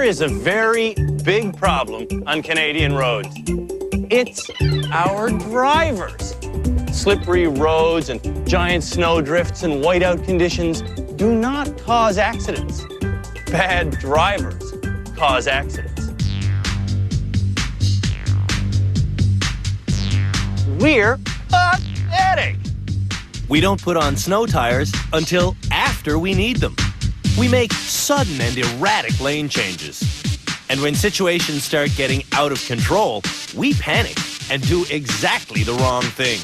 There is a very big problem on Canadian roads. It's our drivers. Slippery roads and giant snow drifts and whiteout conditions do not cause accidents. Bad drivers cause accidents. We're pathetic. We don't put on snow tires until after we need them. We make sudden and erratic lane changes. And when situations start getting out of control, we panic and do exactly the wrong thing.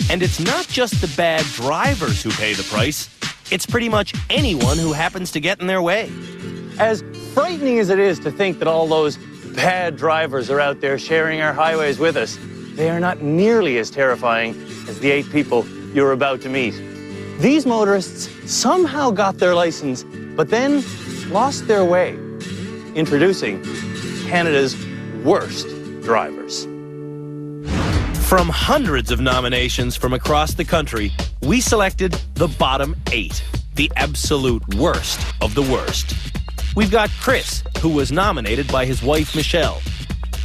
And it's not just the bad drivers who pay the price. It's pretty much anyone who happens to get in their way. As frightening as it is to think that all those bad drivers are out there sharing our highways with us, they are not nearly as terrifying as the 8 people you're about to meet. These motorists somehow got their license, but then lost their way. Introducing Canada's worst drivers. From hundreds of nominations from across the country, we selected the bottom 8, the absolute worst of the worst. We've got Chris, who was nominated by his wife, Michelle.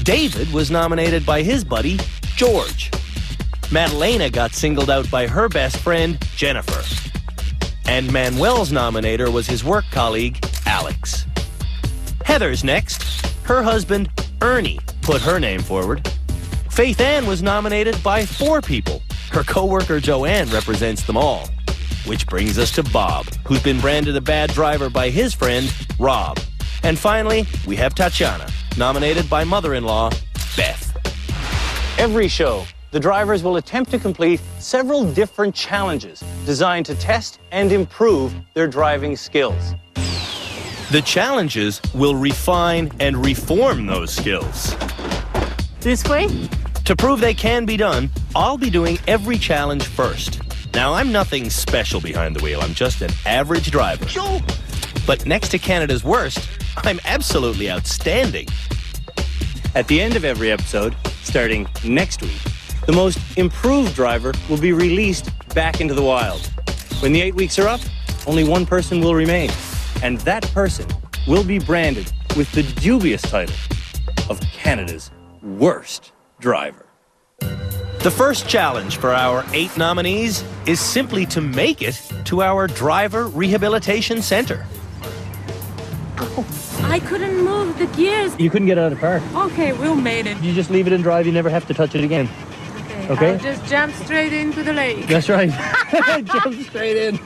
David was nominated by his buddy, George. Madalena got singled out by her best friend, Jennifer. And Manuel's nominator was his work colleague, Alex. Heather's next. Her husband, Ernie, put her name forward. Faith Ann was nominated by 4 people. Her co-worker Joanne represents them all. Which brings us to Bob, who's been branded a bad driver by his friend, Rob. And finally, we have Tatiana, nominated by mother-in-law, Beth. Every show, the drivers will attempt to complete several different challenges designed to test and improve their driving skills. The challenges will refine and reform those skills. This way? To prove they can be done, I'll be doing every challenge first. Now, I'm nothing special behind the wheel. I'm just an average driver. But next to Canada's worst, I'm absolutely outstanding. At the end of every episode, starting next week, the most improved driver will be released back into the wild. When the 8 weeks are up, only one person will remain. And that person will be branded with the dubious title of Canada's worst driver. The first challenge for our 8 nominees is simply to make it to our driver rehabilitation center. I couldn't move the gears. You couldn't get out of the car. Okay, we'll made it. You just leave it in drive, you never have to touch it again. Okay? I'll just jump straight into the lake. That's right. Jump straight in.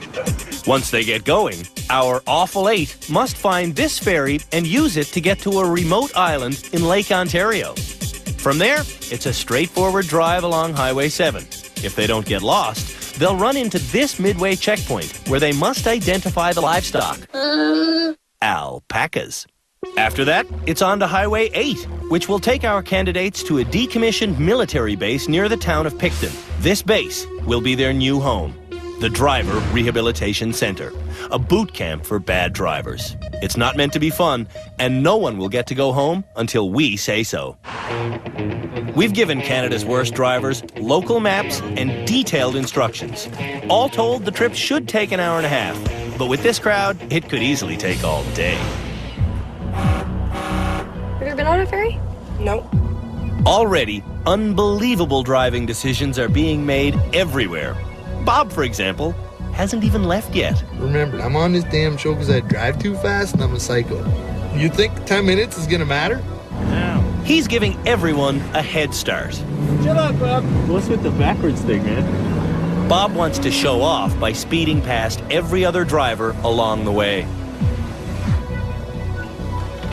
Once they get going, our awful 8 must find this ferry and use it to get to a remote island in Lake Ontario. From there, it's a straightforward drive along Highway 7. If they don't get lost, they'll run into this midway checkpoint where they must identify the livestock. Alpacas. After that, it's on to Highway 8, which will take our candidates to a decommissioned military base near the town of Picton. This base will be their new home, the Driver Rehabilitation Center, a boot camp for bad drivers. It's not meant to be fun, and no one will get to go home until we say so. We've given Canada's worst drivers local maps and detailed instructions. All told, the trip should take an hour and a half, but with this crowd, it could easily take all day. Have you ever been on a ferry? No. Already, unbelievable driving decisions are being made everywhere. Bob, for example, hasn't even left yet. Remember, I'm on this damn show because I drive too fast and I'm a psycho. You think 10 minutes is gonna matter? Now, he's giving everyone a head start. Shut up, Bob. What's with the backwards thing, man? Bob wants to show off by speeding past every other driver along the way.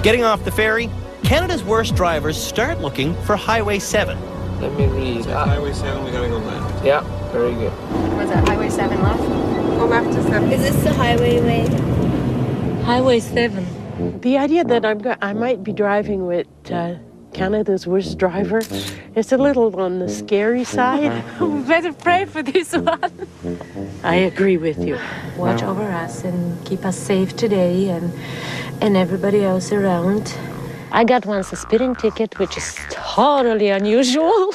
Getting off the ferry, Canada's worst drivers start looking for Highway 7. Let me read. Highway 7, we gotta go left. Yeah, very good. Was it Highway 7 left? Go left to 7. Is this the highway way? Highway 7. The idea that I might be driving with Canada's worst driver is a little on the scary side. Better pray for this one. I agree with you. Watch over us and keep us safe today and everybody else around. I got once a speeding ticket, which is totally unusual,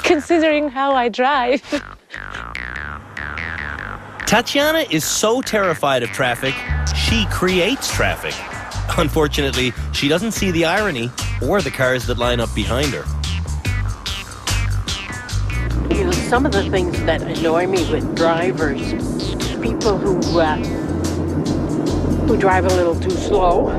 considering how I drive. Tatiana is so terrified of traffic, she creates traffic. Unfortunately, she doesn't see the irony or the cars that line up behind her. You know, some of the things that annoy me with drivers, people who drive a little too slow.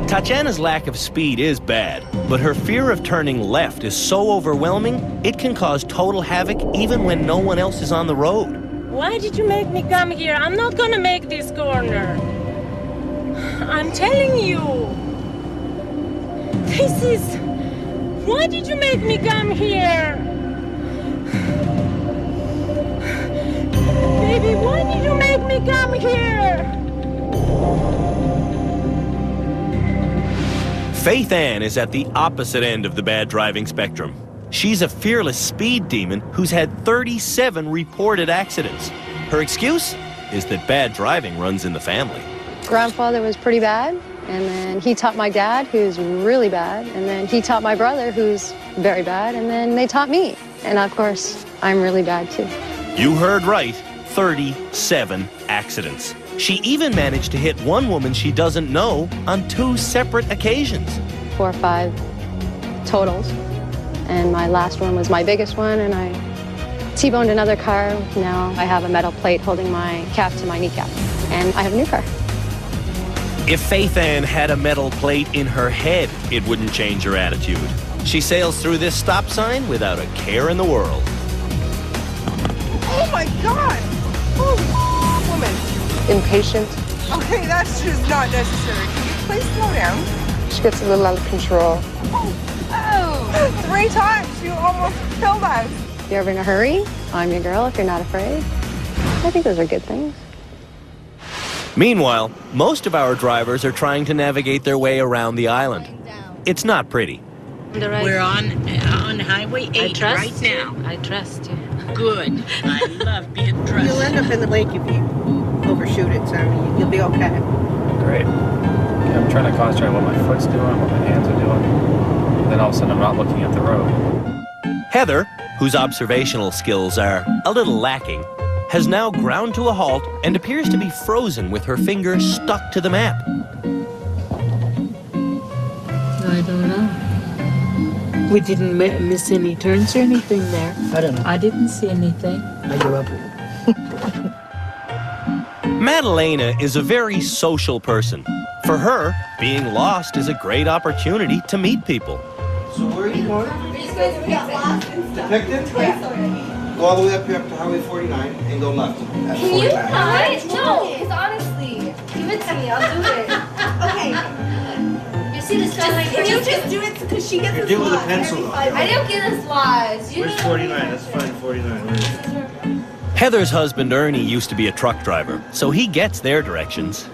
Tatjana's lack of speed is bad, but her fear of turning left is so overwhelming, it can cause total havoc even when no one else is on the road. Why did you make me come here? I'm not gonna make this corner. I'm telling you. Why did you make me come here? Baby, why did you make me come here? Faith Ann is at the opposite end of the bad driving spectrum. She's a fearless speed demon who's had 37 reported accidents. Her excuse is that bad driving runs in the family. Grandfather was pretty bad, and then he taught my dad, who's really bad, and then he taught my brother, who's very bad, and then they taught me. And of course, I'm really bad too. You heard right, 37 accidents. She even managed to hit one woman she doesn't know on 2 separate occasions. 4 or 5 totals, and my last one was my biggest one, and I T-boned another car. Now I have a metal plate holding my calf to my kneecap, and I have a new car. If Faith Ann had a metal plate in her head, it wouldn't change her attitude. She sails through this stop sign without a care in the world. Oh my God! Oh, woman. Impatient. Okay, that's just not necessary. Can you please slow down? She gets a little out of control. Oh, 3 times. You almost killed us. If you're ever in a hurry, I'm your girl if you're not afraid. I think those are good things. Meanwhile, most of our drivers are trying to navigate their way around the island. It's not pretty. We're on Highway 8 right now. I trust you. Good. I love being trusted. You'll end up in the lake if you overshoot it, so you'll be okay. Great. I'm trying to concentrate on what my foot's doing, what my hands are doing. And then all of a sudden I'm not looking at the road. Heather, whose observational skills are a little lacking, has now ground to a halt and appears to be frozen with her finger stuck to the map. I don't know. We didn't miss any turns or anything there. I don't know. I didn't see anything. I give up. Madalena is a very social person. For her, being lost is a great opportunity to meet people. So where are you going? To Picton? Go all the way up here up to Highway 49 and go left. At Can you 49. not? No, because honestly, give it to me. I'll do it. Okay. You see this guy like Can you just do it because she gets You do it with a pencil though. I don't get this lies. You Where's know- 49? That's fine, 49. Where is it? Heather's husband Ernie used to be a truck driver, so he gets their directions.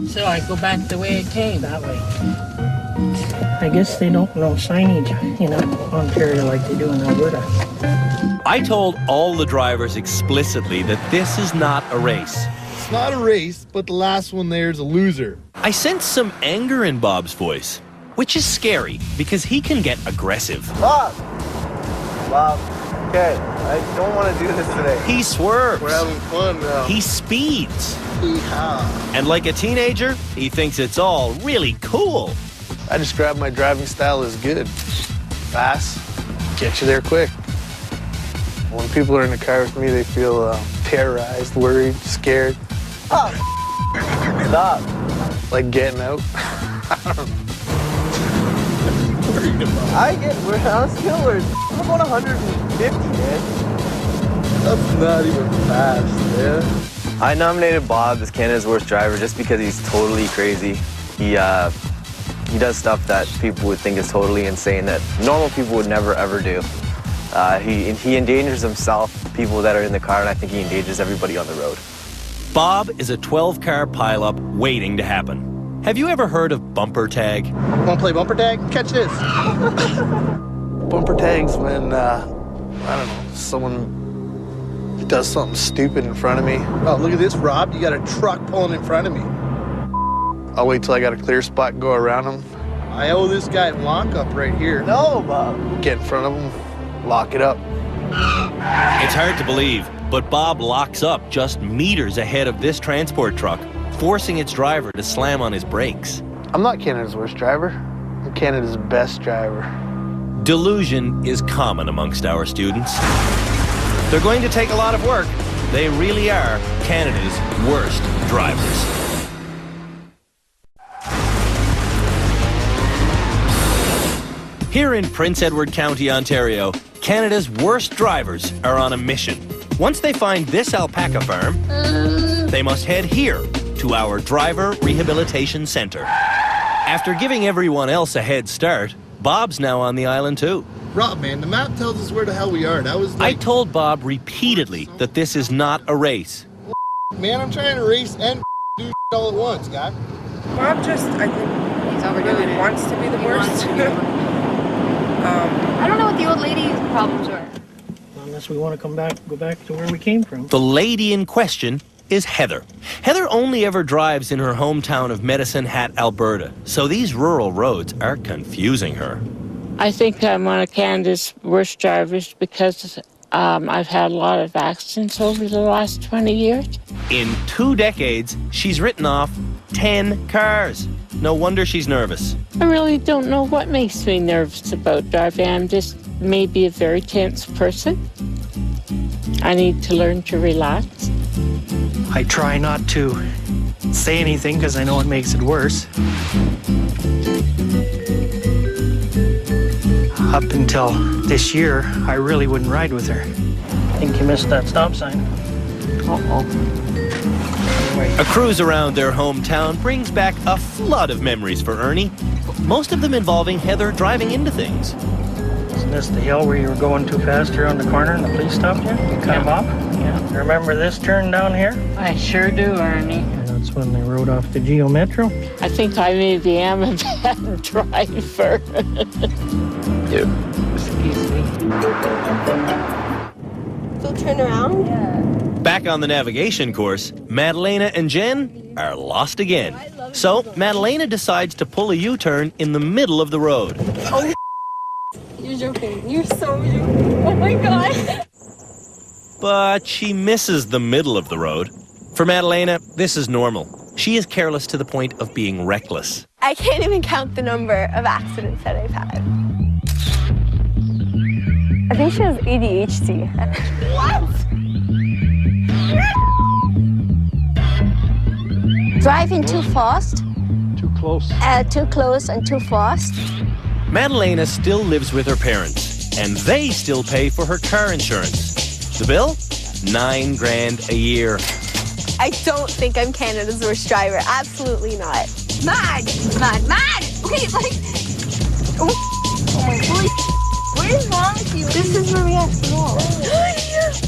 So I go back the way I came. That way. I guess they don't know signage in Ontario like they do in Alberta. I told all the drivers explicitly that this is not a race. It's not a race, but the last one there is a loser. I sense some anger in Bob's voice, which is scary because he can get aggressive. Bob, okay, I don't want to do this today. He swerves. We're having fun now. He speeds. Yeehaw. And like a teenager, he thinks it's all really cool. I describe my driving style as good. Fast, get you there quick. When people are in the car with me, they feel terrorized, worried, scared. Oh, stop. Like getting out. I get we're on skill words. I'm going 150, man. That's not even fast, man. I nominated Bob as Canada's worst driver just because he's totally crazy. He does stuff that people would think is totally insane that normal people would never ever do. He endangers himself, people that are in the car, and I think he endangers everybody on the road. Bob is a 12-car pileup waiting to happen. Have you ever heard of bumper tag? Want to play bumper tag? Catch this. Bumper tag's when, I don't know, someone does something stupid in front of me. Oh, look at this, Rob. You got a truck pulling in front of me. I'll wait till I got a clear spot and go around him. I owe this guy a lock-up right here. No, Bob. Get in front of him, lock it up. It's hard to believe, but Bob locks up just meters ahead of this transport truck, forcing its driver to slam on his brakes. I'm not Canada's worst driver. I'm Canada's best driver. Delusion is common amongst our students. They're going to take a lot of work. They really are Canada's worst drivers. Here in Prince Edward County, Ontario, Canada's worst drivers are on a mission. Once they find this alpaca farm, they must head here to our Driver Rehabilitation Centre. After giving everyone else a head start, Bob's now on the island too. Rob, man, the map tells us where the hell we are. That was I told Bob repeatedly that this is not a race. Man, I'm trying to race and do all at once, guy. Bob just, I think, He's overdoing it. wants to be the worst. I don't know what the old lady's problems were. Unless we want to go back to where we came from. The lady in question is Heather. Heather only ever drives in her hometown of Medicine Hat, Alberta, so these rural roads are confusing her. I think I'm one of Canada's worst drivers because I've had a lot of accidents over the last 20 years. In 2 decades, she's written off 10 cars. No wonder she's nervous. I really don't know what makes me nervous about driving. I'm just maybe a very tense person. I need to learn to relax. I try not to say anything because I know it makes it worse. Up until this year, I really wouldn't ride with her. I think you missed that stop sign. Uh-oh. A cruise around their hometown brings back a flood of memories for Ernie, most of them involving Heather driving into things. Isn't this the hill where you were going too fast around the corner and the police stopped you? You came up? Yeah. Remember this turn down here? I sure do, Ernie. That's when they rode off the Geo Metro. I think I maybe am a bad driver. Excuse me. So turn around? Yeah. Back on the navigation course, Madalena and Jen are lost again. So Madalena decides to pull a U-turn in the middle of the road. Oh, you're joking. You're so joking. Oh my God. But she misses the middle of the road. For Madalena, this is normal. She is careless to the point of being reckless. I can't even count the number of accidents that I've had. I think she has ADHD. What? Driving too fast. Too close. Too close and too fast. Madalena still lives with her parents, and they still pay for her car insurance. The bill? $9,000 a year. I don't think I'm Canada's worst driver. Absolutely not. Mad! Wait, like... Oh my holy... What is wrong with you? This is where we have to go.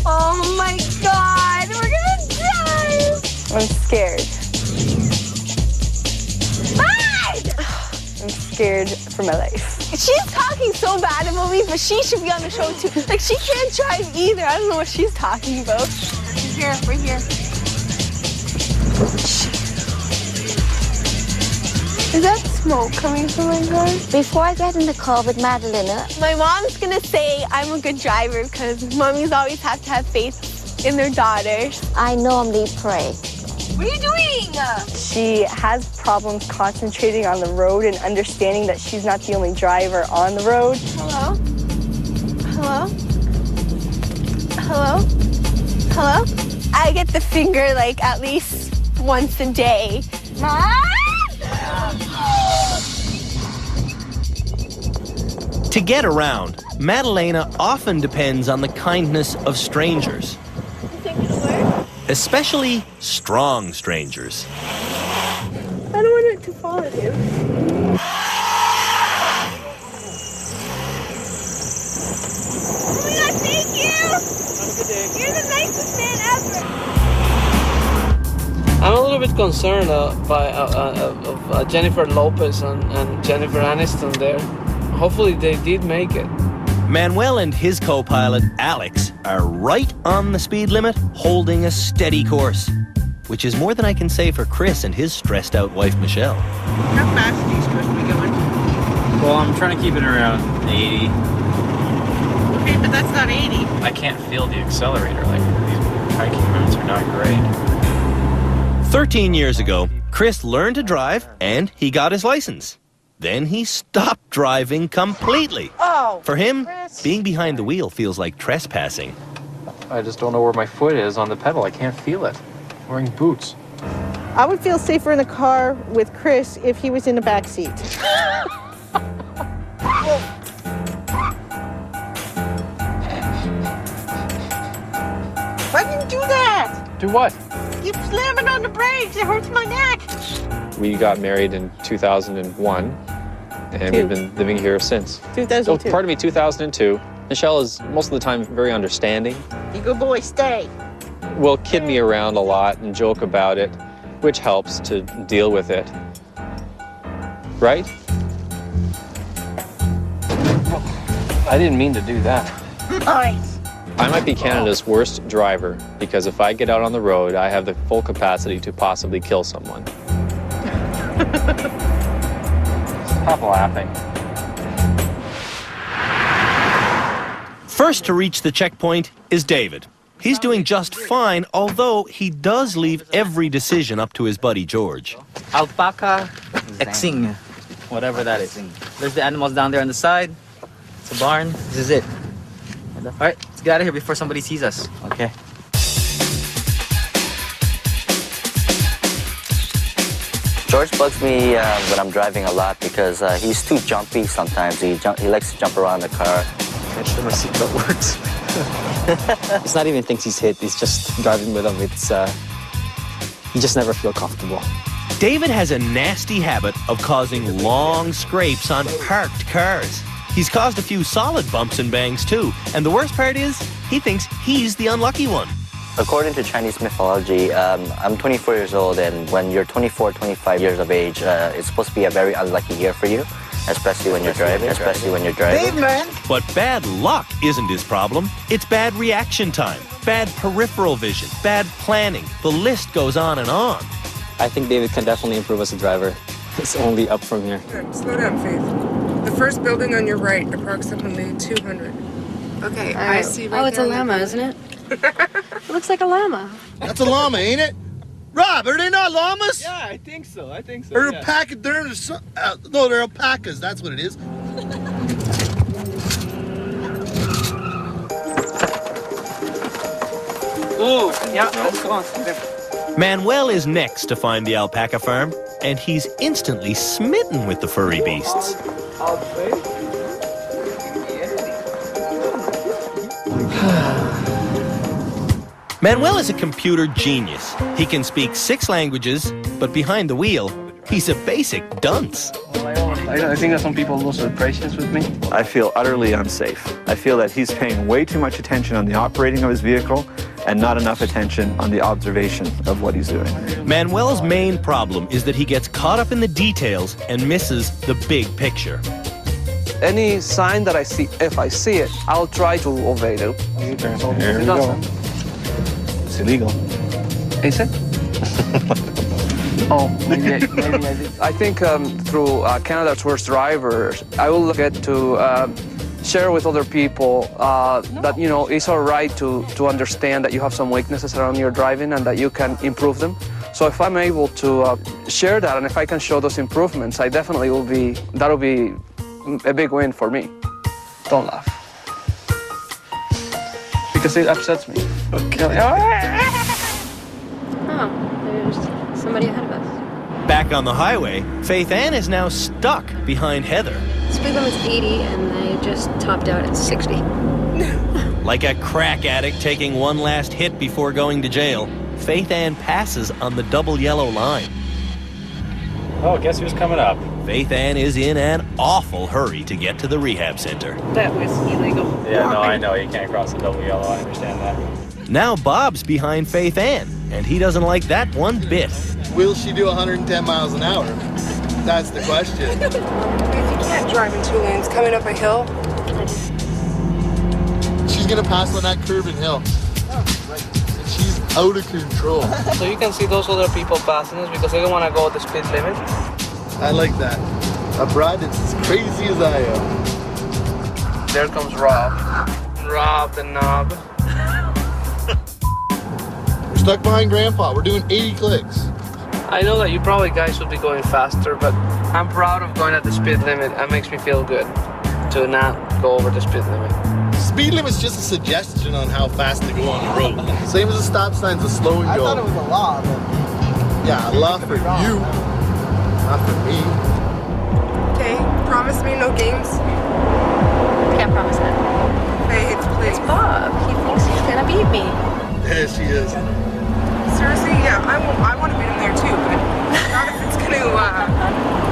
Oh my God! We're gonna die! I'm scared. Mad! I'm scared for my life. She's talking so bad about me, but she should be on the show too. Like, she can't drive either. I don't know what she's talking about. We're here. Is that smoke coming from my car? Before I get in the car with Madalena, my mom's gonna say I'm a good driver because mummies always have to have faith in their daughters. I normally pray. What are you doing? She has problems concentrating on the road and understanding that she's not the only driver on the road. Hello? I get the finger like at least once a day. Mom? To get around, Madalena often depends on the kindness of strangers. You think it'll work? Especially strong strangers. I don't want it to fall on you. Oh my God, thank you! Have a good day. You're the nicest man ever. I'm a little bit concerned by Jennifer Lopez and Jennifer Aniston there. Hopefully they did make it. Manuel and his co-pilot, Alex, are right on the speed limit, holding a steady course. Which is more than I can say for Chris and his stressed-out wife, Michelle. How fast are you supposed to be going? Well, I'm trying to keep it around 80. Okay, but that's not 80. I can't feel the accelerator. Like, these hiking routes are not great. 13 years ago, Chris learned to drive and he got his license. Then he stopped driving completely. Oh, For him, being behind the wheel feels like trespassing. I just don't know where my foot is on the pedal. I can't feel it. I'm wearing boots. I would feel safer in the car with Chris if he was in the back seat. Why didn't you do that? Do what? Keep slamming on the brakes. It hurts my neck. We got married in 2001, and we've been living here since. 2002. Oh, pardon me, 2002. Michelle is most of the time very understanding. You good boy, stay. Will kid me around a lot and joke about it, which helps to deal with it. Right? I didn't mean to do that. Nice. I might be Canada's worst driver because if I get out on the road, I have the full capacity to possibly kill someone. Stop laughing. First to reach the checkpoint is David. He's doing just fine, although he does leave every decision up to his buddy George. Alpaca Exing, whatever that is. There's the animals down there on the side. It's a barn. This is it. All right, let's get out of here before somebody sees us. Okay. George bugs me when I'm driving a lot because he's too jumpy sometimes. He likes to jump around the car. Make sure my seatbelt works. It's not even thinks he's hit. He's just driving with him. It's he just never feel comfortable. David has a nasty habit of causing long scrapes on parked cars. He's caused a few solid bumps and bangs too, and the worst part is, he thinks he's the unlucky one. According to Chinese mythology, I'm 24 years old, and when you're 24, 25 years of age, it's supposed to be a very unlucky year for you, especially when you're driving. Hey, man. But bad luck isn't his problem. It's bad reaction time, bad peripheral vision, bad planning. The list goes on and on. I think David can definitely improve as a driver. It's only up from here. Slow down, Faith. The first building on your right, approximately 200. Okay, I see right. Oh, it's a llama, isn't it? It looks like a llama. That's a llama, ain't it? Rob, are they not llamas? Yeah, I think so. Or alpacas? No, they're alpacas. That's what it is. Ooh, yeah, let's go on. Manuel is next to find the alpaca farm, and he's instantly smitten with the furry beasts. Manuel is a computer genius. He can speak 6 languages, but behind the wheel, he's a basic dunce. I think that some people lose their patience with me. I feel utterly unsafe. I feel that he's paying way too much attention on the operating of his vehicle and not enough attention on the observation of what he's doing. Manuel's main problem is that he gets caught up in the details and misses the big picture. Any sign that I see, if I see it, I'll try to obey it. Here we go. It's illegal. Is it? Oh, maybe I did. I think through Canada's Worst Drivers, I will get to share with other people that, you know, it's all right to understand that you have some weaknesses around your driving and that you can improve them. So if I'm able to share that and if I can show those improvements, I definitely will be, that'll be a big win for me. Don't laugh. Because it upsets me. Okay. Oh, there's somebody ahead of us. Back on the highway, Faith Ann is now stuck behind Heather. Speed limit's 80 and they just topped out at 60. Like a crack addict taking one last hit before going to jail, Faith Ann passes on the double yellow line. Oh, guess who's coming up? Faith Ann is in an awful hurry to get to the rehab center. That was illegal. Yeah, no, I know. You can't cross the double yellow. I understand that. Now Bob's behind Faith Ann, and he doesn't like that one bit. Will she do 110 miles an hour? That's the question. If you can't drive in 2 lanes coming up a hill. She's going to pass on that curve and hill. She's out of control. So you can see those other people passing us because they don't want to go the speed limit. I like that. A bride that's as crazy as I am. There comes Rob. Rob the knob. We're stuck behind Grandpa. We're doing 80 clicks. I know that you probably guys would be going faster, but I'm proud of going at the speed limit. That makes me feel good to not go over the speed limit. Speed limit's just a suggestion on how fast to go on the road. Same as a stop sign's a slow and go. I thought it was a law, but... Yeah, a law for you, not for me. Okay, promise me no games. Can't promise that. Faith, please. It's Bob. He thinks he's gonna beat me. Yeah, she is. Seriously, yeah, I want to beat him there too, but not if it's going to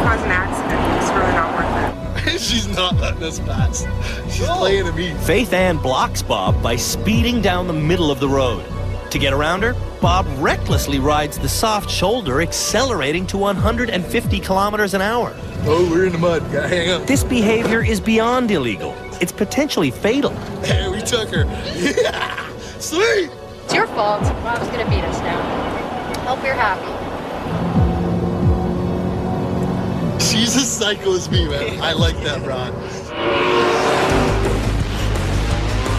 cause an accident. It's really not worth it. She's not letting us pass. She's playing to me. Faith Ann blocks Bob by speeding down the middle of the road. To get around her, Bob recklessly rides the soft shoulder, accelerating to 150 kilometers an hour. Oh, we're in the mud. Gotta hang on. This behavior is beyond illegal. It's potentially fatal. Hey, we took her. Yeah! Sweet! It's your fault. Bob's gonna beat us now. Hope you're happy. She's as psycho as me, man. I like that, Ron.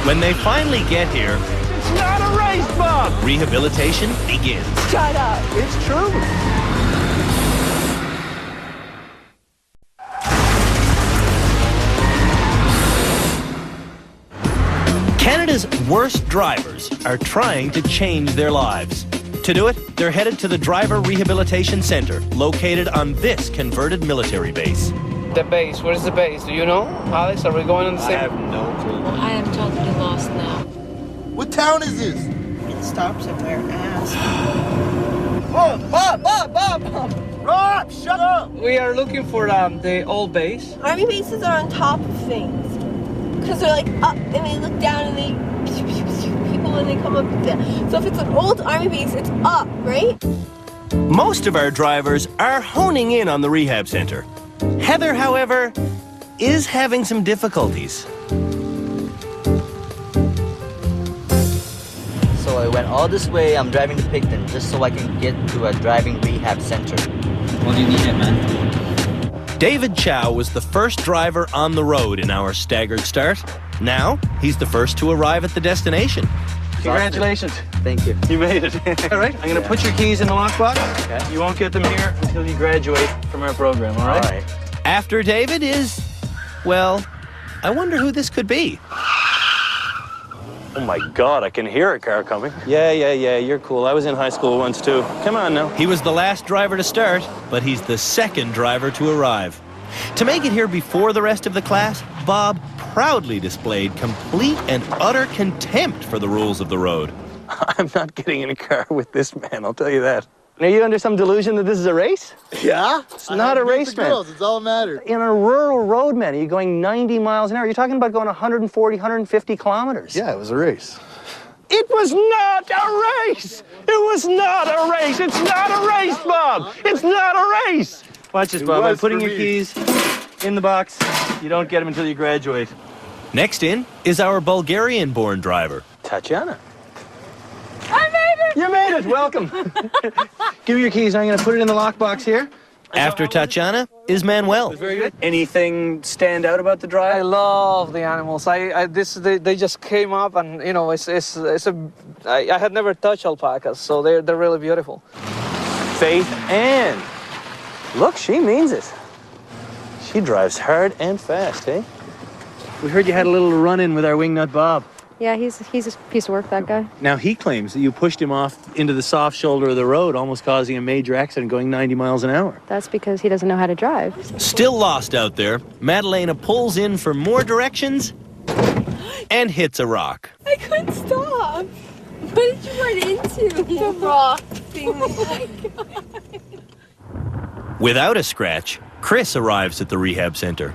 When they finally get here, It's not a race, Bob! rehabilitation begins. Shut up! It's true. Canada's worst drivers are trying to change their lives. To do it, they're headed to the Driver Rehabilitation Center, located on this converted military base. The base, where's the base? Do you know? Alex, are we going on the same? I have no clue. I am totally lost now. What town is this? It stops somewhere. Ask. Oh, Bob! Rob, shut up! We are looking for the old base. Army bases are on top of things. Because they're like up and they look down and they people when they come up down. So if it's an old army base, it's up, right? Most of our drivers are honing in on the rehab center. Heather, however, is having some difficulties. So I went all this way, I'm driving to Picton just so I can get to a driving rehab center. What do you need it, man? David Chow was the first driver on the road in our staggered start. Now, he's the first to arrive at the destination. Congratulations. Thank you. You made it. All right, I'm going to put your keys in the lockbox. Okay. You won't get them here until you graduate from our program, all right? All right. After David is, well, I wonder who this could be. Oh my God, I can hear a car coming. Yeah, you're cool. I was in high school once too. Come on now. He was the last driver to start, but he's the second driver to arrive. To make it here before the rest of the class, Bob proudly displayed complete and utter contempt for the rules of the road. I'm not getting in a car with this man, I'll tell you that. Are you under some delusion that this is a race? Yeah? It's not a race, man. Girls, it's all that matters. In a rural road, man, are you going 90 miles an hour? You're talking about going 140, 150 kilometers. Yeah, it was a race. It was not a race! It was not a race! It's not a race, Bob! It's not a race! Watch this, Bob. I'm putting your keys in the box. You don't get them until you graduate. Next in is our Bulgarian-born driver. Tatiana. I made it! You made it! Welcome. Give me your keys. I'm going to put it in the lockbox here. After Tatiana is Manuel. Very good. Anything stand out about the drive? I love the animals. They just came up, and you know, I had never touched alpacas, so they're really beautiful. Faith Ann. Look, she means it. She drives hard and fast, eh? We heard you had a little run-in with our wingnut Bob. Yeah, he's a piece of work, that guy. Now, he claims that you pushed him off into the soft shoulder of the road, almost causing a major accident going 90 miles an hour. That's because he doesn't know how to drive. Still lost out there, Madalena pulls in for more directions and hits a rock. I couldn't stop. What did you run into? The rock thing. Oh my God. Without a scratch, Chris arrives at the rehab center.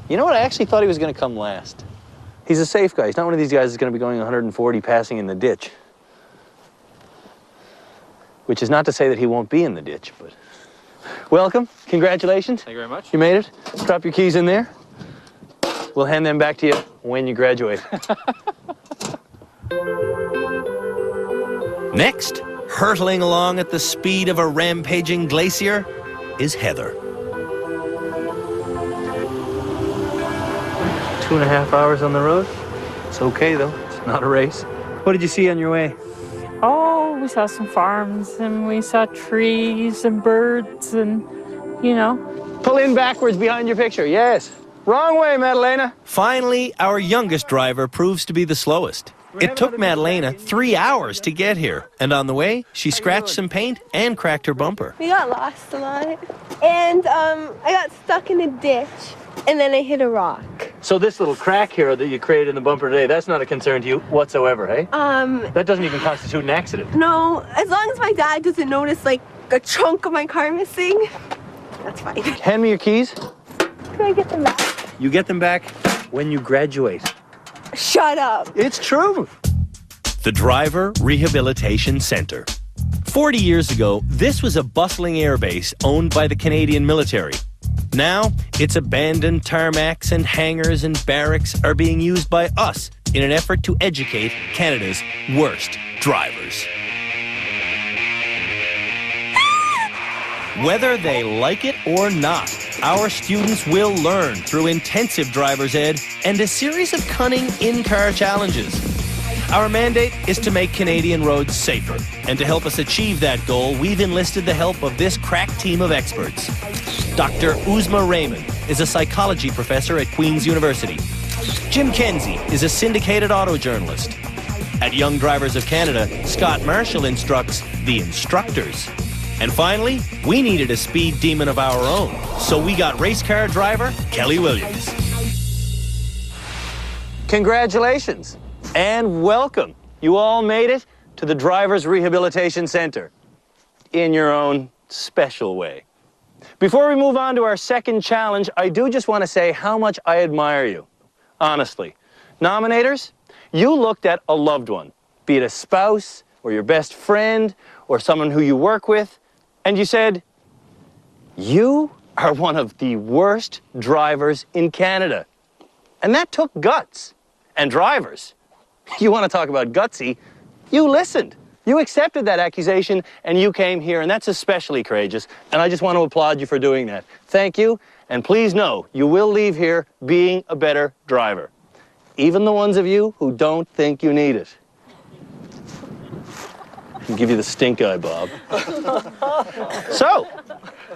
You know what? I actually thought he was going to come last. He's a safe guy. He's not one of these guys that's going to be going 140 passing in the ditch. Which is not to say that he won't be in the ditch, but... Welcome. Congratulations. Thank you very much. You made it. Drop your keys in there. We'll hand them back to you when you graduate. Next, hurtling along at the speed of a rampaging glacier, is Heather. 2.5 hours on the road. It's okay, though. It's not a race. What did you see on your way? Oh, we saw some farms and we saw trees and birds and, you know. Pull in backwards behind your picture, yes. Wrong way, Madalena. Finally, our youngest driver proves to be the slowest. It took Madalena 3 hours to get here, and on the way, she scratched some paint and cracked her bumper. We got lost a lot, and I got stuck in a ditch, and then I hit a rock. So this little crack here that you created in the bumper today, that's not a concern to you whatsoever, hey? That doesn't even constitute an accident. No, as long as my dad doesn't notice, like, a chunk of my car missing, that's fine. Hand me your keys. Can I get them back? You get them back when you graduate. Shut up. It's true. The Driver Rehabilitation Center. 40 years ago, this was a bustling airbase owned by the Canadian military. Now, its abandoned tarmacs and hangars and barracks are being used by us in an effort to educate Canada's worst drivers. Whether they like it or not, our students will learn through intensive driver's ed and a series of cunning in-car challenges. Our mandate is to make Canadian roads safer, and to help us achieve that goal, we've enlisted the help of this crack team of experts. Dr. Uzma Raymond is a psychology professor at Queen's University. Jim Kenzie is a syndicated auto journalist. At Young Drivers of Canada, Scott Marshall instructs the instructors. And finally, we needed a speed demon of our own, so we got race car driver Kelly Williams. Congratulations and welcome. You all made it to the Drivers Rehabilitation Center in your own special way. Before we move on to our second challenge, I do just want to say how much I admire you. Honestly. Nominators, you looked at a loved one, be it a spouse or your best friend or someone who you work with, and you said, you are one of the worst drivers in Canada. And that took guts. And drivers, you want to talk about gutsy, you listened. You accepted that accusation and you came here, and that's especially courageous. And I just want to applaud you for doing that. Thank you, and please know you will leave here being a better driver. Even the ones of you who don't think you need it. I'll give you the stink eye, Bob. So,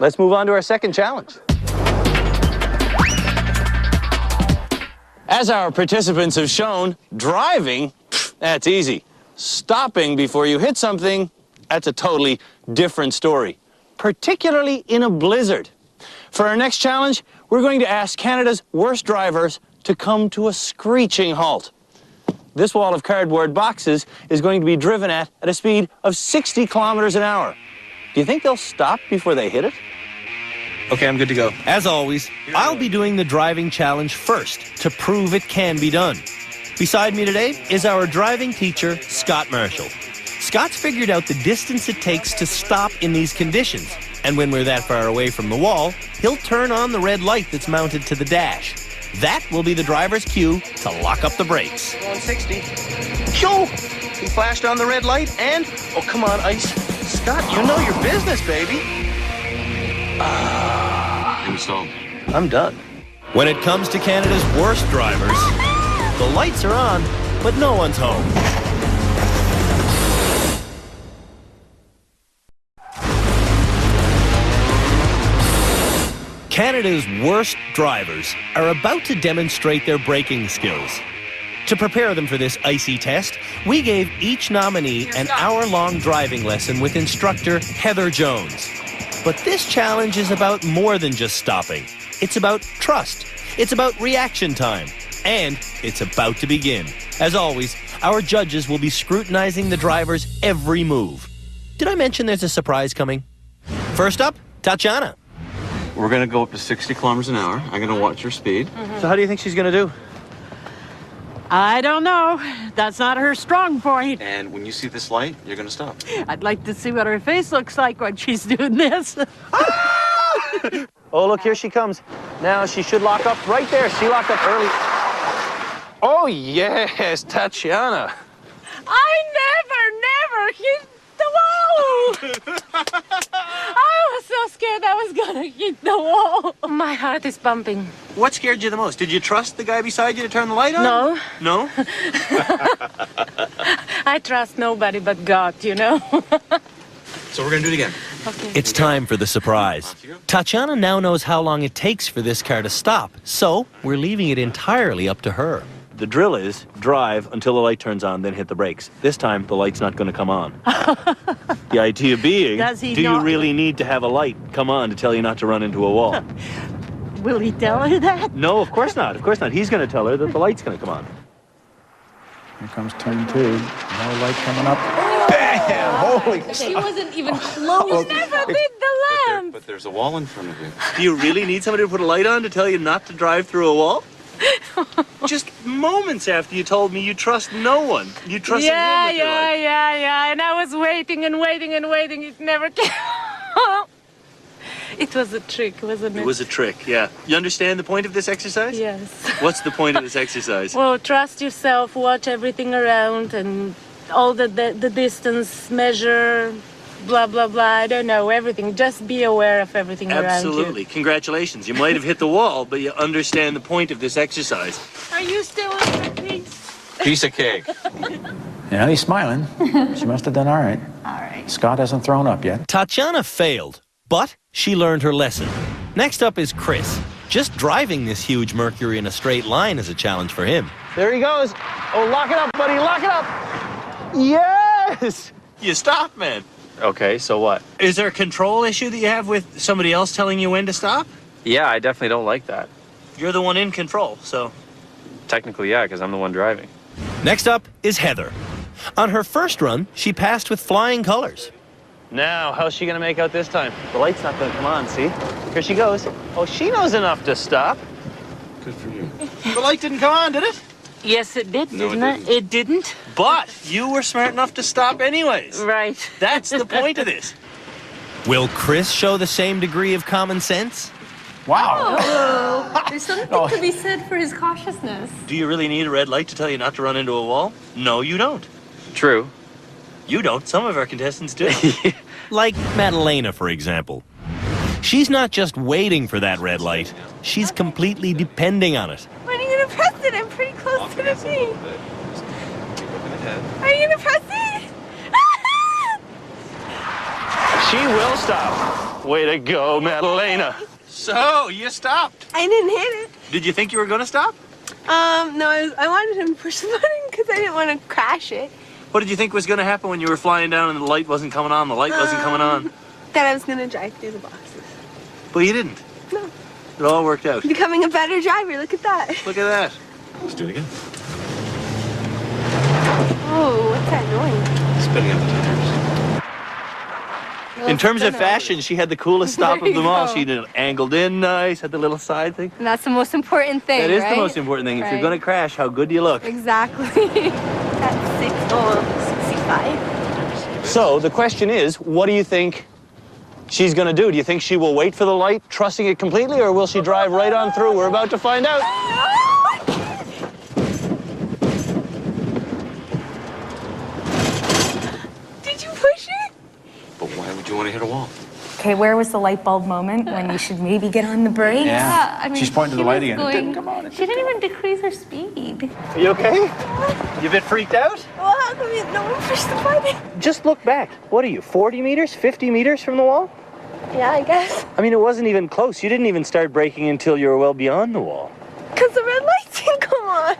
let's move on to our second challenge. As our participants have shown, driving, that's easy. Stopping before you hit something, that's a totally different story, particularly in a blizzard. For our next challenge, we're going to ask Canada's worst drivers to come to a screeching halt. This wall of cardboard boxes is going to be driven at a speed of 60 kilometers an hour. Do you think they'll stop before they hit it? Okay, I'm good to go. As always, I'll be doing the driving challenge first to prove it can be done. Beside me today is our driving teacher, Scott Marshall. Scott's figured out the distance it takes to stop in these conditions. And when we're that far away from the wall, he'll turn on the red light that's mounted to the dash. That will be the driver's cue to lock up the brakes. Going 60. Yo! He flashed on the red light and... Oh, come on, Ice. Scott, you know your business, baby. Installed. I'm done. When it comes to Canada's worst drivers, the lights are on, but no one's home. Canada's worst drivers are about to demonstrate their braking skills. To prepare them for this icy test, we gave each nominee an hour-long driving lesson with instructor Heather Jones. But this challenge is about more than just stopping. It's about trust. It's about reaction time. And it's about to begin. As always, our judges will be scrutinizing the driver's every move. Did I mention there's a surprise coming? First up, Tatiana. We're going to go up to 60 kilometers an hour. I'm going to watch your speed. So how do you think she's going to do? I don't know. That's not her strong point. And when you see this light, you're going to stop. I'd like to see what her face looks like when she's doing this. Oh, look, here she comes. Now she should lock up right there. She locked up early. Oh, yes, Tatiana. I never hit the wall. I was so scared I was going to hit the wall. My heart is pumping. What scared you the most? Did you trust the guy beside you to turn the light on? No. No? I trust nobody but God, you know. So we're going to do it again. Okay. It's time for the surprise. Tatiana now knows how long it takes for this car to stop, so we're leaving it entirely up to her. The drill is drive until the light turns on, then hit the brakes. This time, the light's not going to come on. The idea being, do you really need to have a light come on to tell you not to run into a wall? Will he tell her that? No, of course not. Of course not. He's going to tell her that the light's going to come on. Here comes turn 2. No light coming up. Bam! Holy! She wasn't even close. Never did the lamp. But there's a wall in front of you. Do you really need somebody to put a light on to tell you not to drive through a wall? Just moments after you told me you trust no one. You trust him with your life. Yeah. And I was waiting and waiting and waiting. It never came. It was a trick, wasn't it? It was a trick, yeah. You understand the point of this exercise? Yes. What's the point of this exercise? Well, trust yourself, watch everything around, and all the distance, measure, blah, blah, blah. I don't know, everything. Just be aware of everything around you. Absolutely. Congratulations. You might have hit the wall, but you understand the point of this exercise. Are you still in your piece? Piece of cake. Yeah, he's smiling. She must have done all right. All right. Scott hasn't thrown up yet. Tatiana failed, but she learned her lesson. Next up is Chris. Just driving this huge Mercury in a straight line is a challenge for him. There he goes. Oh, lock it up, buddy. Lock it up. Yes. You stopped, man. Okay, so what? Is there a control issue that you have with somebody else telling you when to stop? Yeah, I definitely don't like that. You're the one in control, so... Technically, yeah, because I'm the one driving. Next up is Heather. On her first run, she passed with flying colors. Now, how's she going to make out this time? The light's not going to come on, see? Here she goes. Oh, she knows enough to stop. Good for you. The light didn't come on, did it? Yes, it did, No, didn't it? It didn't? But you were smart enough to stop anyways. Right. That's the point of this. Will Chris show the same degree of common sense? Wow. Oh, there's something to be said for his cautiousness. Do you really need a red light to tell you not to run into a wall? No, you don't. True. You don't. Some of our contestants do. Like Madalena, for example. She's not just waiting for that red light. She's completely depending on it. When are you going to press it? I'm pretty close to the thing. Are you going to press it? She will stop. Way to go, Madalena. So, you stopped. I didn't hit it. Did you think you were going to stop? No, I wanted him to push the button because I didn't want to crash it. What did you think was going to happen when you were flying down and the light wasn't coming on? The light wasn't coming on. That I was going to drive through the boxes. But you didn't. No. It all worked out. Becoming a better driver, look at that. Look at that. Let's do it again. Oh, what's that noise? Spinning up the tires. In terms of fashion, she had the coolest stop There of them you all. go. She did it angled in nice, had the little side thing. And that's the most important thing, That is right? the most important thing. If you're Right. going to crash, how good do you look? Exactly. That's 65. So the question is, what do you think she's going to do? Do you think she will wait for the light, trusting it completely, or will she drive right on through? We're about to find out. Did you push it? But why would you want to hit a wall? Okay, where was the light bulb moment when you should maybe get on the brakes? Yeah. I mean, She's pointing to the she light was again. It didn't come on. She didn't even decrease her speed. Are you okay? You a bit freaked out? Well, how come no one pushed the button? Just look back. What are you, 40 meters, 50 meters from the wall? Yeah, I guess. I mean, it wasn't even close. You didn't even start braking until you were well beyond the wall. Because the red lights didn't come on.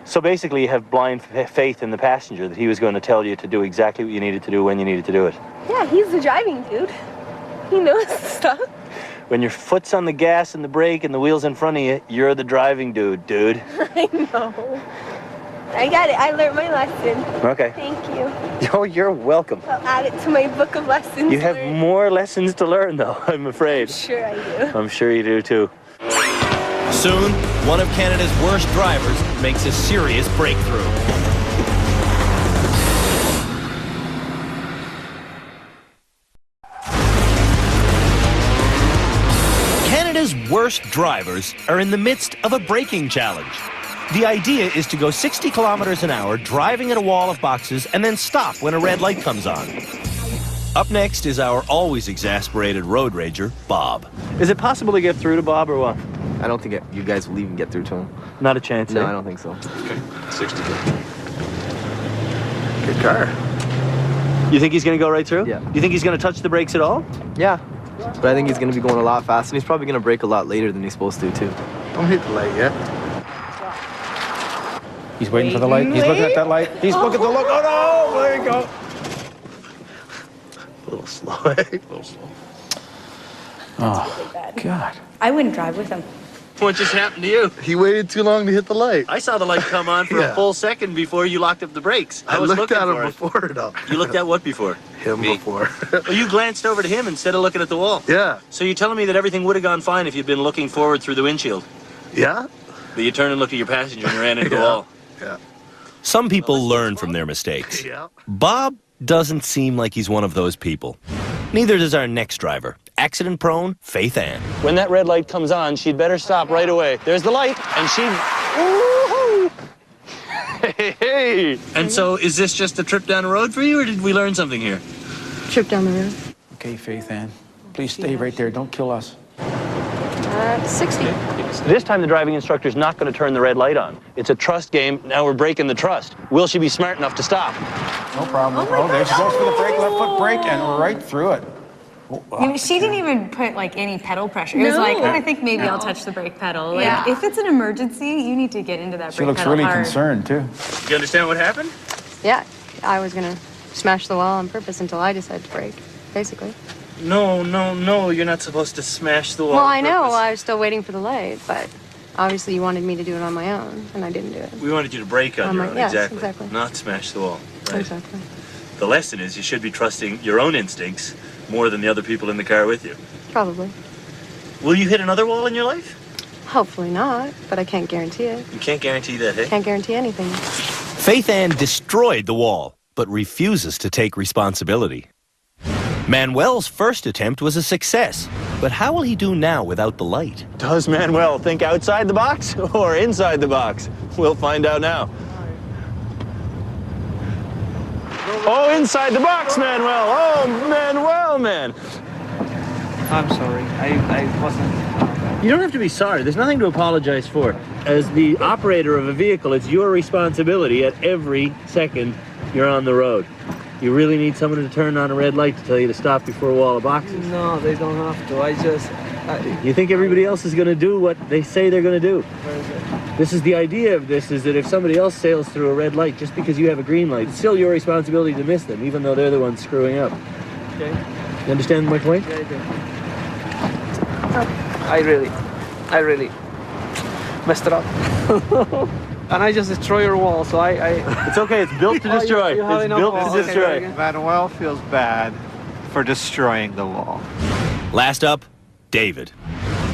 So basically, you have blind faith in the passenger that he was going to tell you to do exactly what you needed to do when you needed to do it. Yeah, he's the driving dude. He knows stuff. When your foot's on the gas and the brake and the wheel's in front of you, you're the driving dude. I know. I got it. I learned my lesson. Okay. Thank you. Oh, you're welcome. I'll add it to my book of lessons. You have learned. more lessons to learn, though, I'm afraid. Sure I do. I'm sure you do, too. Soon, one of Canada's worst drivers makes a serious breakthrough. Canada's worst drivers are in the midst of a braking challenge. The idea is to go 60 kilometers an hour driving at a wall of boxes and then stop when a red light comes on. Up next is our always exasperated road rager, Bob. Is it possible to get through to Bob or what? I don't think you guys will even get through to him. Not a chance, No, eh? I don't think so. Okay, 60. Okay, car. You think he's going to go right through? Yeah. You think he's going to touch the brakes at all? Yeah. But I think he's going to be going a lot faster, and he's probably going to brake a lot later than he's supposed to, too. Don't hit the light yet. He's waiting for the light. He's looking at that light. He's looking at the look. Oh, no! There you go. A little slow, eh? A little slow. Oh, God. I wouldn't drive with him. What just happened to you? He waited too long to hit the light. I saw the light come on for a full second before you locked up the brakes. I was looked looking at him for it. before, though. You looked at what before? Him before. Well, you glanced over to him instead of looking at the wall. Yeah. So you're telling me that everything would have gone fine if you'd been looking forward through the windshield? Yeah. But you turned and looked at your passenger and ran into the wall. Yeah. Some people learn from their mistakes. Yeah. Bob doesn't seem like he's one of those people. Neither does our next driver, accident-prone Faith Ann. When that red light comes on, she'd better stop right away. There's the light, and she... Woo-hoo! Hey! And so, is this just a trip down the road for you, or did we learn something here? Trip down the road. Okay, Faith Ann. Please stay right there. Don't kill us. 60. This time the driving instructor's not going to turn the red light on. It's a trust game. Now we're breaking the trust. Will she be smart enough to stop? No problem. Oh, there she goes for the brake, left foot brake, and right through it. You know, she didn't even put like any pedal pressure. It was like, oh, I think maybe I'll touch the brake pedal. Like, if it's an emergency, you need to get into that She brake looks pedal really hard. concerned, too. You understand what happened? Yeah, I was gonna smash the wall on purpose until I decided to brake, basically. No, you're not supposed to smash the wall. Well, I on know, purpose. I was still waiting for the light, but obviously you wanted me to do it on my own, and I didn't do it. We wanted you to brake on your own, yes, exactly. Not smash the wall. Right. Exactly. The lesson is you should be trusting your own instincts more than the other people in the car with you. Probably. Will you hit another wall in your life? Hopefully not, but I can't guarantee it. You can't guarantee that, eh? Can't guarantee anything. Faith Ann destroyed the wall, but refuses to take responsibility. Manuel's first attempt was a success, but how will he do now without the light? Does Manuel think outside the box or inside the box? We'll find out now. Oh, inside the box, Manuel. Oh, Manuel, man. I'm sorry. I wasn't. You don't have to be sorry. There's nothing to apologize for. As the operator of a vehicle, it's your responsibility at every second you're on the road. You really need someone to turn on a red light to tell you to stop before a wall of boxes. No, they don't have to. You think everybody else is going to do what they say they're going to do? This is the idea of this, is that if somebody else sails through a red light just because you have a green light, it's still your responsibility to miss them, even though they're the ones screwing up. Okay. You understand my point? Yeah, I do. I really messed it up. And I just destroy your wall, so It's okay, it's built to destroy. It's built to destroy. Manuel feels bad for destroying the wall. Last up, David.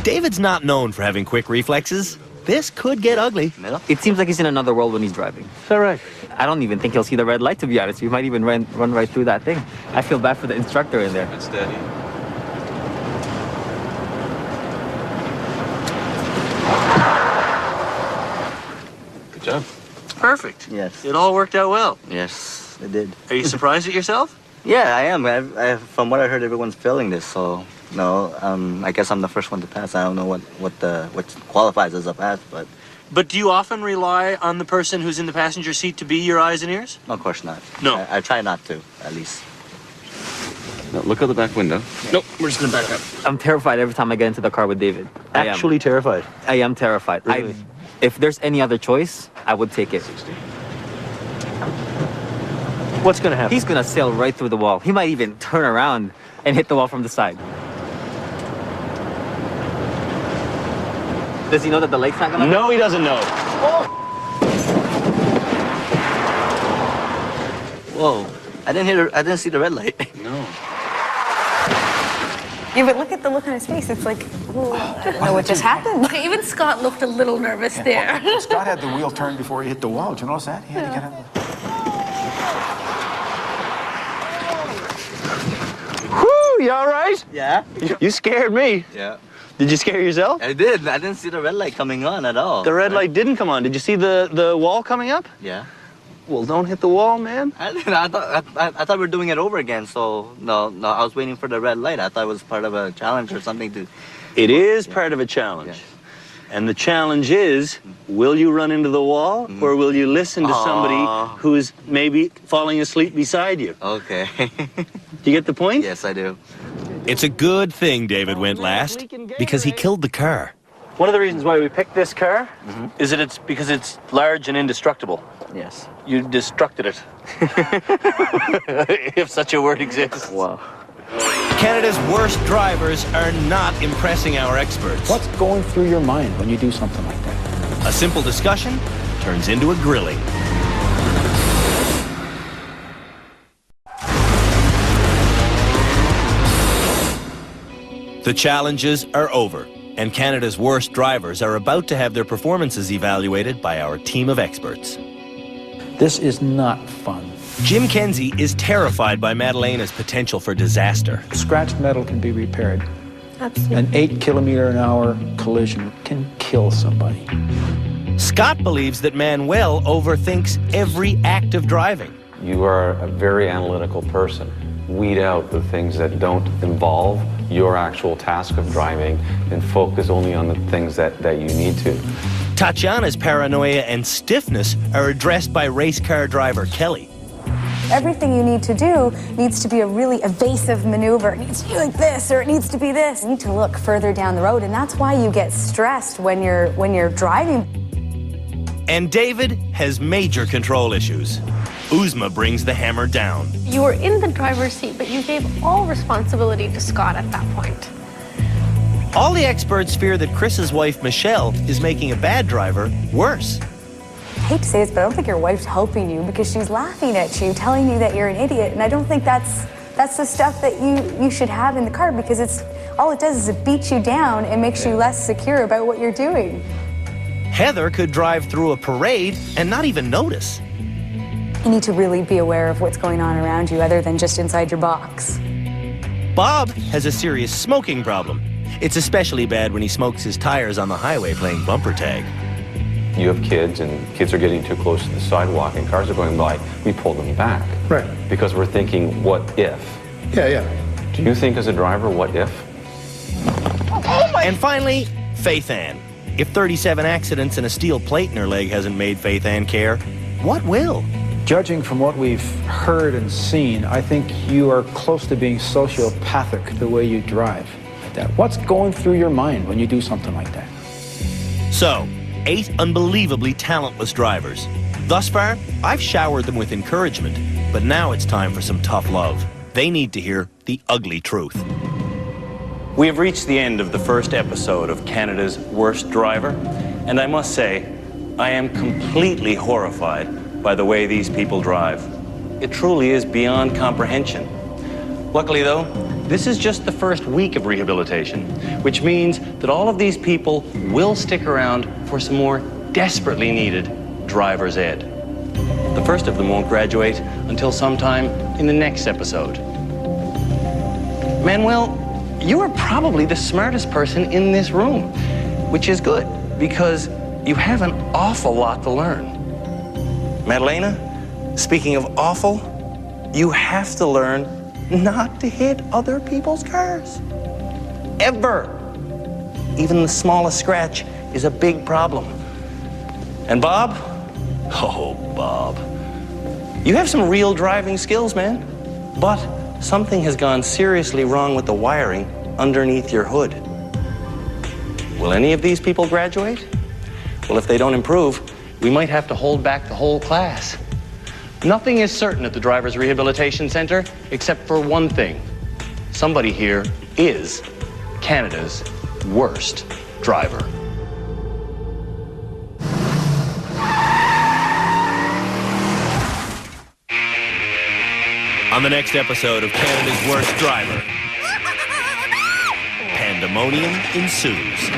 David's not known for having quick reflexes. This could get ugly. It seems like he's in another world when he's driving. Is that right? I don't even think he'll see the red light, to be honest. He might even run right through that thing. I feel bad for the instructor in there. It's steady. Good job. Perfect. Yes. It all worked out well. Yes, it did. Are you surprised at yourself? Yeah, I am. From what I heard, everyone's failing this, so no. I guess I'm the first one to pass. I don't know what qualifies as a pass, but. But do you often rely on the person who's in the passenger seat to be your eyes and ears? No, of course not. No. I try not to, at least. No, look out the back window. Nope, we're just gonna back up. I'm terrified every time I get into the car with David. Actually terrified? I am terrified. Really? If there's any other choice, I would take it. What's going to happen? He's going to sail right through the wall. He might even turn around and hit the wall from the side. Does he know that the light's not going to? No, he doesn't know. Oh. Whoa! I didn't see the red light. No. Yeah, but look at the look on his face. It's like, oh, I don't know what just happened. Even Scott looked a little nervous there. Scott had the wheel turned before he hit the wall. Did you notice that? He had to get out. Whew, you all right? Yeah. You scared me. Yeah. Did you scare yourself? I did. I didn't see the red light coming on at all. The red light didn't come on. Did you see the wall coming up? Yeah. Well, don't hit the wall, man. I thought we were doing it over again, so no, I was waiting for the red light. I thought it was part of a challenge or something to... It is part of a challenge. Yeah. And the challenge is, will you run into the wall or will you listen to somebody who's maybe falling asleep beside you? Okay. Do you get the point? Yes, I do. It's a good thing David went last, because he killed the car. One of the reasons why we picked this car is that it's because it's large and indestructible. Yes. You destructed it. If such a word exists. Wow. Canada's worst drivers are not impressing our experts. What's going through your mind when you do something like that? A simple discussion turns into a grilling. The challenges are over, and Canada's worst drivers are about to have their performances evaluated by our team of experts. This is not fun. Jim Kenzie is terrified by Madalena's potential for disaster. Scratched metal can be repaired. Absolutely. An 8-kilometer-an-hour collision can kill somebody. Scott believes that Manuel overthinks every act of driving. You are a very analytical person. Weed out the things that don't involve your actual task of driving and focus only on the things that you need to. Tatiana's paranoia and stiffness are addressed by race car driver Kelly. Everything you need to do needs to be a really evasive maneuver. It needs to be like this, or it needs to be this. You need to look further down the road, and that's why you get stressed when you're driving. And David has major control issues. Uzma brings the hammer down. You were in the driver's seat, but you gave all responsibility to Scott at that point. All the experts fear that Chris's wife, Michelle, is making a bad driver worse. I hate to say this, but I don't think your wife's helping you because she's laughing at you, telling you that you're an idiot. And I don't think that's the stuff that you should have in the car, because all it does is it beats you down and makes you less secure about what you're doing. Heather could drive through a parade and not even notice. You need to really be aware of what's going on around you other than just inside your box. Bob has a serious smoking problem. It's especially bad when he smokes his tires on the highway playing bumper tag. You have kids, and kids are getting too close to the sidewalk, and cars are going by. We pull them back. Right. Because we're thinking, what if? Yeah. Do you think as a driver, what if? And finally, Faith Ann. If 37 accidents and a steel plate in her leg hasn't made Faith Ann care, what will? Judging from what we've heard and seen, I think you are close to being sociopathic the way you drive. What's going through your mind when you do something like that? So, 8 unbelievably talentless drivers. Thus far, I've showered them with encouragement, but now it's time for some tough love. They need to hear the ugly truth. We have reached the end of the first episode of Canada's Worst Driver, and I must say, I am completely horrified by the way these people drive. It truly is beyond comprehension. Luckily, though, this is just the first week of rehabilitation, which means that all of these people will stick around for some more desperately needed driver's ed. The first of them won't graduate until sometime in the next episode. Manuel, you are probably the smartest person in this room, which is good because you have an awful lot to learn. Madalena, speaking of awful, you have to learn not to hit other people's cars. Ever. Even the smallest scratch is a big problem. And Bob? Oh, Bob. You have some real driving skills, man. But something has gone seriously wrong with the wiring underneath your hood. Will any of these people graduate? Well, if they don't improve, we might have to hold back the whole class. Nothing is certain at the Drivers Rehabilitation Center except for one thing. Somebody here is Canada's worst driver. On the next episode of Canada's Worst Driver, pandemonium ensues.